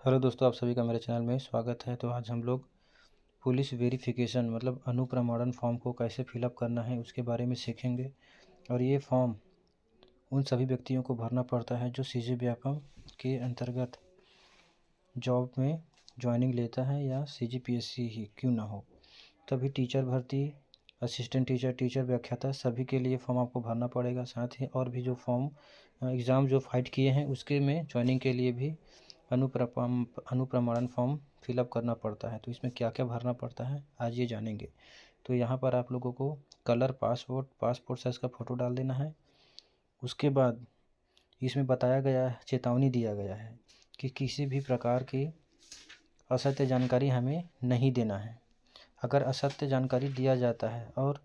Hello दोस्तों, आप सभी का मेरे चैनल में स्वागत है। तो आज हम लोग पुलिस वेरिफिकेशन मतलब अनुप्रमाणन फॉर्म को कैसे फिलअप करना है उसके बारे में सीखेंगे। और ये फॉर्म उन सभी व्यक्तियों को भरना पड़ता है जो सीजी व्यापम के अंतर्गत जॉब में ज्वाइनिंग लेता है या सीजीपीएससी ही क्यों ना हो। तभी टीचर भर्ती, असिस्टेंट टीचर, टीचर व्याख्याता सभी के लिए फॉर्म आपको भरना पड़ेगा। साथ ही और भी जो फॉर्म एग्ज़ाम जो फाइट किए हैं उसके में ज्वाइनिंग के लिए भी अनुप्रमाणन फॉर्म फिलअप करना पड़ता है। तो इसमें क्या क्या भरना पड़ता है आज ये जानेंगे। तो यहाँ पर आप लोगों को कलर पासपोर्ट साइज़ का फ़ोटो डाल देना है। उसके बाद इसमें बताया गया है, चेतावनी दिया गया है कि किसी भी प्रकार की असत्य जानकारी हमें नहीं देना है। अगर असत्य जानकारी दिया जाता है और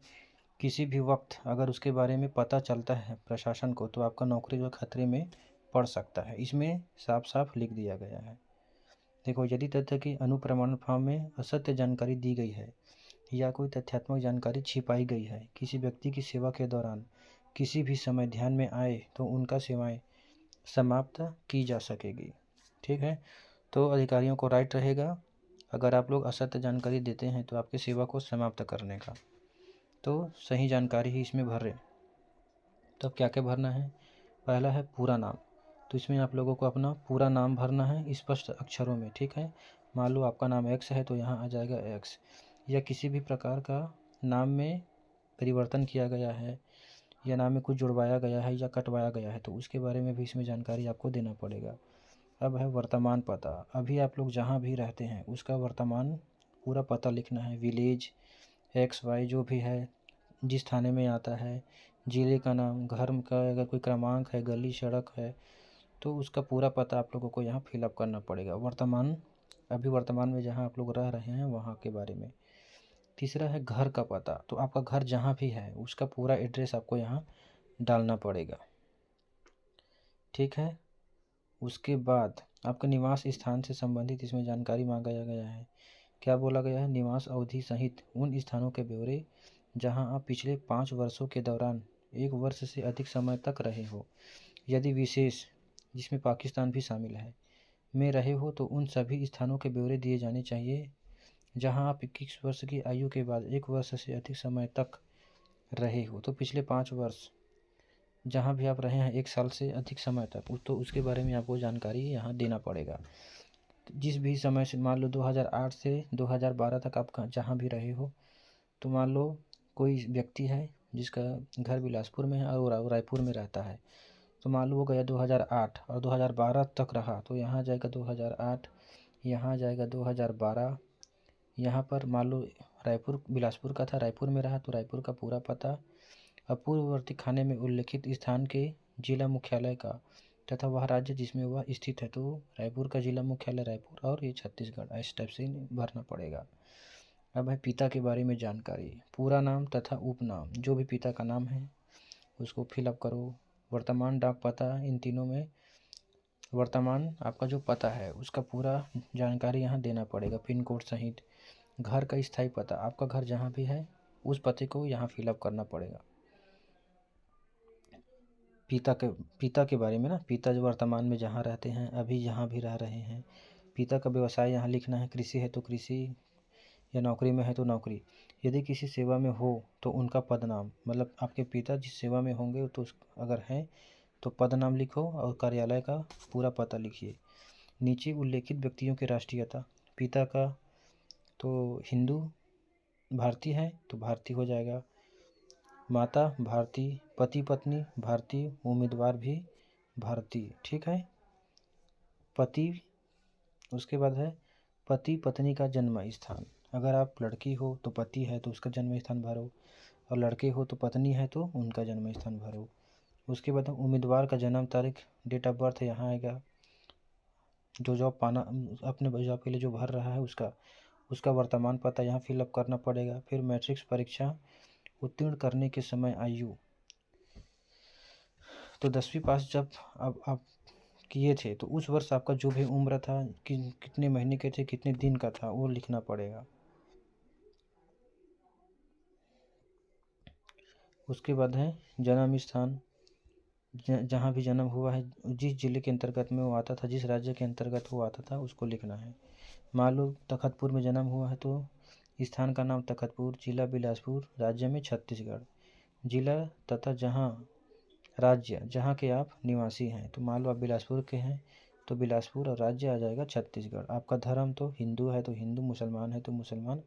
किसी भी वक्त अगर उसके बारे में पता चलता है प्रशासन को, तो आपका नौकरी जो खतरे में पड़ सकता है। इसमें साफ साफ लिख दिया गया है। देखो, यदि तथ्य की अनुप्रमाणन फॉर्म में असत्य जानकारी दी गई है या कोई तथ्यात्मक जानकारी छिपाई गई है, किसी व्यक्ति की सेवा के दौरान किसी भी समय ध्यान में आए तो उनका सेवाएं समाप्त की जा सकेगी। ठीक है, तो अधिकारियों को राइट रहेगा अगर आप लोग असत्य जानकारी देते हैं तो आपकी सेवा को समाप्त करने का। तो सही जानकारी ही इसमें भरें। तो अब क्या क्या भरना है। पहला है पूरा नाम। तो इसमें आप लोगों को अपना पूरा नाम भरना है स्पष्ट अक्षरों में। ठीक है, मान लो आपका नाम एक्स है तो यहाँ आ जाएगा एक्स। या किसी भी प्रकार का नाम में परिवर्तन किया गया है या नाम में कुछ जुड़वाया गया है या कटवाया गया है तो उसके बारे में भी इसमें जानकारी आपको देना पड़ेगा। अब है वर्तमान पता। अभी आप लोग जहाँ भी रहते हैं उसका वर्तमान पूरा पता लिखना है। विलेज एक्स वाई जो भी है, जिस थाने में आता है, ज़िले का नाम, घर का अगर कोई क्रमांक है, गली सड़क है, तो उसका पूरा पता आप लोगों को यहाँ फिलअप करना पड़ेगा। वर्तमान, अभी वर्तमान में जहाँ आप लोग रह रहे हैं वहाँ के बारे में। तीसरा है घर का पता। तो आपका घर जहाँ भी है उसका पूरा एड्रेस आपको यहाँ डालना पड़ेगा। ठीक है, उसके बाद आपके निवास स्थान से संबंधित इसमें जानकारी मांगा गया है। क्या बोला गया है, निवास अवधि सहित उन स्थानों के ब्यौरे जहां आप पिछले 5 वर्षों के दौरान 1 वर्ष से अधिक समय तक रहे हो। यदि विशेष, जिसमें पाकिस्तान भी शामिल है, में रहे हो तो उन सभी स्थानों के ब्यौरे दिए जाने चाहिए जहां आप 21 वर्ष की आयु के बाद 1 वर्ष से अधिक समय तक रहे हो। तो पिछले 5 वर्ष जहाँ भी आप रहे हैं 1 साल से अधिक समय तक, तो उसके बारे में आपको जानकारी यहाँ देना पड़ेगा। जिस भी समय से, मान लो 2008 से 2012 तक आप जहाँ भी रहे हो, तो मान लो कोई व्यक्ति है जिसका घर बिलासपुर में है और रायपुर में रहता है, तो मान लो वो गया 2008 और 2012 तक रहा, तो यहाँ जाएगा 2008, यहाँ जाएगा 2012। यहाँ पर मान लो रायपुर बिलासपुर का था, रायपुर में रहा तो रायपुर का पूरा पता, अब पूर्ववर्ती खाने में उल्लिखित स्थान के जिला मुख्यालय का तथा वह राज्य जिसमें वह स्थित है। तो रायपुर का जिला मुख्यालय रायपुर और ये छत्तीसगढ़, इस टाइप से भरना पड़ेगा। अब है पिता के बारे में जानकारी। पूरा नाम तथा उपनाम, जो भी पिता का नाम है उसको फिलअप करो। वर्तमान डाक पता, इन तीनों में वर्तमान आपका जो पता है उसका पूरा जानकारी यहाँ देना पड़ेगा, पिन कोड सहित। घर का स्थायी पता, आपका घर जहाँ भी है उस पते को यहाँ फिलअप करना पड़ेगा। पिता के बारे में ना, पिता जो वर्तमान में जहाँ रहते हैं, अभी जहाँ भी रह रहे हैं, पिता का व्यवसाय यहाँ लिखना है। कृषि है तो कृषि, या नौकरी में है तो नौकरी। यदि किसी सेवा में हो तो उनका पद नाम, मतलब आपके पिता जिस सेवा में होंगे तो अगर हैं तो पद नाम लिखो और कार्यालय का पूरा पता लिखिए। नीचे उल्लेखित व्यक्तियों की राष्ट्रीयता, पिता का तो हिंदू, भारतीय है तो भारतीय हो जाएगा, माता भारतीय, पति पत्नी भारतीय, उम्मीदवार भी भारतीय। ठीक है, पति, उसके बाद है पति पत्नी का जन्म स्थान। अगर आप लड़की हो तो पति है तो उसका जन्म स्थान भरो, और लड़के हो तो पत्नी है तो उनका जन्म स्थान भरो। उसके बाद उम्मीदवार का जन्म तारीख, डेट ऑफ बर्थ यहाँ आएगा। जो जॉब पाना, अपने जॉब के लिए जो भर रहा है उसका वर्तमान पता यहाँ फिलअप करना पड़ेगा। फिर मैट्रिक्स परीक्षा उत्तीर्ण करने के समय आयु, तो 10वीं पास जब अब आप किए थे तो उस वर्ष आपका जो भी उम्र था, कितने महीने के थे, कितने दिन का था, वो लिखना पड़ेगा। उसके बाद है जन्म स्थान, जहाँ भी जन्म हुआ है, जिस जिले के अंतर्गत में वो आता था, जिस राज्य के अंतर्गत वो आता था, उसको लिखना है। मान लो तखतपुर में जन्म हुआ है तो स्थान का नाम तखतपुर, जिला बिलासपुर, राज्य में छत्तीसगढ़। जिला तथा जहाँ राज्य जहाँ के आप निवासी हैं, तो मान लो आप बिलासपुर के हैं तो बिलासपुर, और राज्य आ जाएगा छत्तीसगढ़। आपका धर्म तो हिंदू है तो हिंदू, मुसलमान है तो मुसलमान।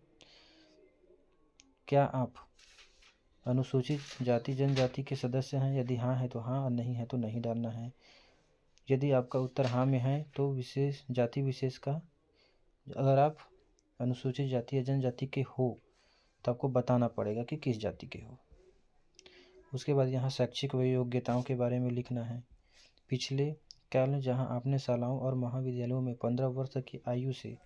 क्या आप अनुसूचित जाति जनजाति के सदस्य हैं? यदि हाँ है तो हाँ, और नहीं है तो नहीं डालना है। यदि आपका उत्तर हाँ में है तो विशेष जाति विशेष का, अगर आप अनुसूचित जाति या जनजाति के हो तो आपको बताना पड़ेगा कि किस जाति के हो। उसके बाद यहाँ शैक्षिक योग्यताओं के बारे में लिखना है। पिछले काल में जहाँ आपने शालाओं और महाविद्यालयों में 15 वर्ष की आयु से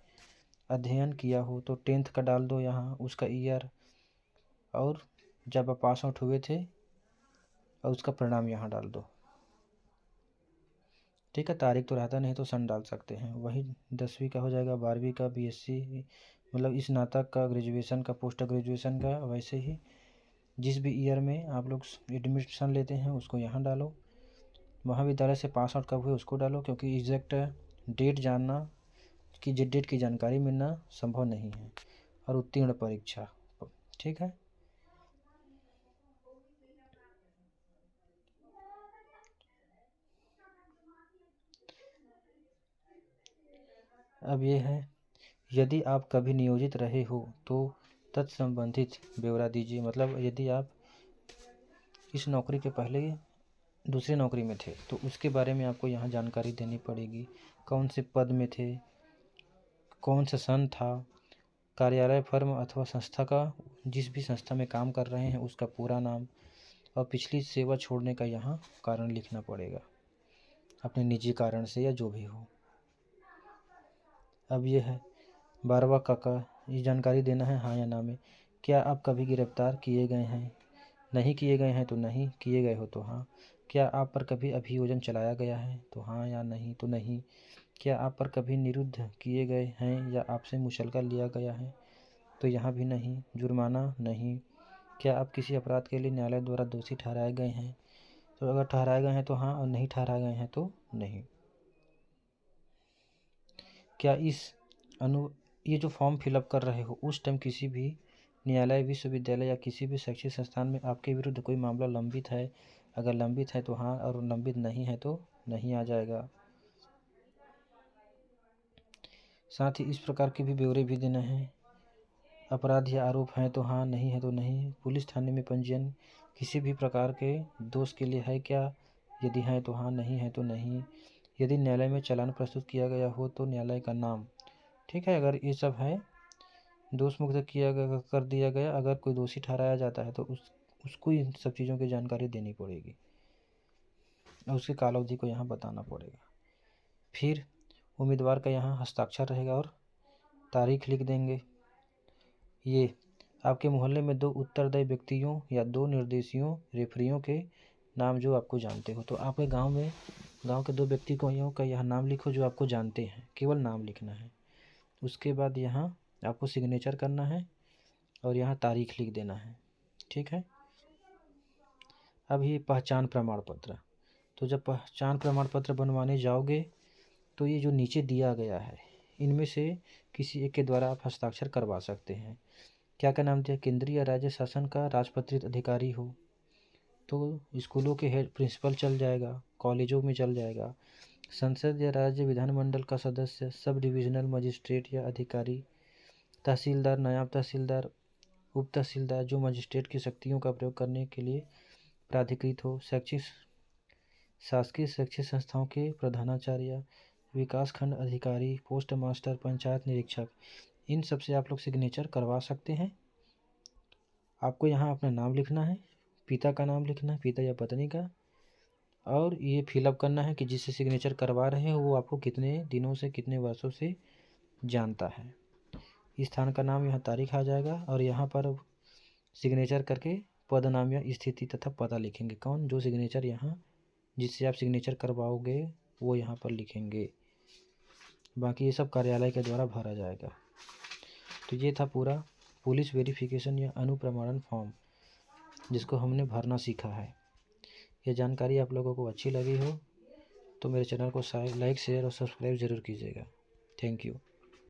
अध्ययन किया हो तो 10th का डाल दो यहाँ, उसका ईयर, और जब आप पास आउट हुए थे और उसका परिणाम यहाँ डाल दो। ठीक है, तारीख तो रहता नहीं तो सन डाल सकते हैं। वही 10वीं का हो जाएगा, 12वीं का, BSc मतलब स्नातक का, ग्रेजुएशन का, पोस्ट ग्रेजुएशन का। वैसे ही जिस भी ईयर में आप लोग एडमिशन लेते हैं उसको यहाँ डालो। महाविद्यालय से पास आउट कब हुए उसको डालो, क्योंकि एग्जैक्ट डेट जानना कि डेट की जानकारी मिलना संभव नहीं है। और उत्तीर्ण परीक्षा, ठीक है। अब ये है, यदि आप कभी नियोजित रहे हो तो तत्संबंधित ब्यौरा दीजिए। मतलब यदि आप इस नौकरी के पहले दूसरी नौकरी में थे तो उसके बारे में आपको यहाँ जानकारी देनी पड़ेगी। कौन से पद में थे, कौन सा सन था, कार्यालय, फर्म अथवा संस्था का, जिस भी संस्था में काम कर रहे हैं उसका पूरा नाम, और पिछली सेवा छोड़ने का यहाँ कारण लिखना पड़ेगा, अपने निजी कारण से या जो भी हो। अब ये है 12वां काका, ये जानकारी देना है हाँ या ना में। क्या आप कभी गिरफ्तार किए गए हैं? नहीं किए गए हैं तो नहीं, किए गए हो तो हाँ। क्या आप पर कभी अभियोजन चलाया गया है? तो हाँ या नहीं तो नहीं। क्या आप पर कभी निरुद्ध किए गए हैं या आपसे मुचलका लिया गया है? तो यहाँ भी नहीं। जुर्माना नहीं। क्या आप किसी अपराध के लिए न्यायालय द्वारा दोषी ठहराए गए हैं? तो अगर ठहराए गए हैं तो हाँ, और नहीं ठहराए गए हैं तो नहीं। क्या ये जो फॉर्म फिलअप कर रहे हो उस टाइम किसी भी न्यायालय, विश्वविद्यालय या किसी भी शैक्षिक संस्थान में आपके विरुद्ध कोई मामला लंबित है? अगर लंबित है तो हाँ, और लंबित नहीं है तो नहीं आ जाएगा। साथ ही इस प्रकार के भी ब्यौरे भी देना है। अपराध या आरोप हैं तो हाँ, नहीं है तो नहीं। पुलिस थाने में पंजीयन किसी भी प्रकार के दोष के लिए है क्या? यदि है तो हाँ, नहीं है तो नहीं। यदि न्यायालय में चालान प्रस्तुत किया गया हो तो न्यायालय का नाम, ठीक है। अगर ये सब है, दोष मुक्त किया गया, कर दिया गया, अगर कोई दोषी ठहराया जाता है तो उसको इन सब चीज़ों की जानकारी देनी पड़ेगी और उसके कालावधि को यहाँ बताना पड़ेगा। फिर उम्मीदवार का यहाँ हस्ताक्षर रहेगा और तारीख लिख देंगे। ये आपके मोहल्ले में 2 उत्तरदायी व्यक्तियों या 2 निर्देशियों, रेफरियों के नाम जो आपको जानते हो। तो आपके गांव के 2 व्यक्तियों का यहाँ नाम लिखो जो आपको जानते हैं, केवल नाम लिखना है। उसके बाद यहाँ आपको सिग्नेचर करना है और यहाँ तारीख लिख देना है, ठीक है। अब ये पहचान प्रमाण पत्र, तो जब पहचान प्रमाण पत्र बनवाने जाओगे तो ये जो नीचे दिया गया है इनमें से किसी एक के द्वारा आप हस्ताक्षर करवा सकते हैं। क्या क्या नाम दिया? केंद्रीय या राज्य शासन का राजपत्रित अधिकारी हो तो स्कूलों के हेड प्रिंसिपल चल जाएगा, कॉलेजों में चल जाएगा। संसद या राज्य विधानमंडल का सदस्य, सब डिविजनल मजिस्ट्रेट या अधिकारी, तहसीलदार, नायब तहसीलदार, उप तहसीलदार, जो मजिस्ट्रेट की शक्तियों का प्रयोग करने के लिए प्राधिकृत हो। शासकीय शैक्षिक संस्थाओं के प्रधानाचार्य, विकास खंड अधिकारी, पोस्ट मास्टर, पंचायत निरीक्षक, इन सब से आप लोग सिग्नेचर करवा सकते हैं। आपको यहाँ अपना नाम लिखना है, पिता का नाम लिखना है, पिता या पत्नी का, और ये फिलअप करना है कि जिससे सिग्नेचर करवा रहे हो वो आपको कितने दिनों से, कितने वर्षों से जानता है। स्थान का नाम, यहाँ तारीख आ जाएगा, और यहाँ पर सिग्नेचर करके पद नाम या स्थिति तथा पता लिखेंगे। कौन? जो सिग्नेचर यहाँ जिससे आप सिग्नेचर करवाओगे वो यहाँ पर लिखेंगे। बाकी ये सब कार्यालय के द्वारा भरा जाएगा। तो ये था पूरा पुलिस वेरिफिकेशन या अनुप्रमाणन फॉर्म जिसको हमने भरना सीखा है। ये जानकारी आप लोगों को अच्छी लगी हो तो मेरे चैनल को लाइक शेयर और सब्सक्राइब ज़रूर कीजिएगा। Thank you.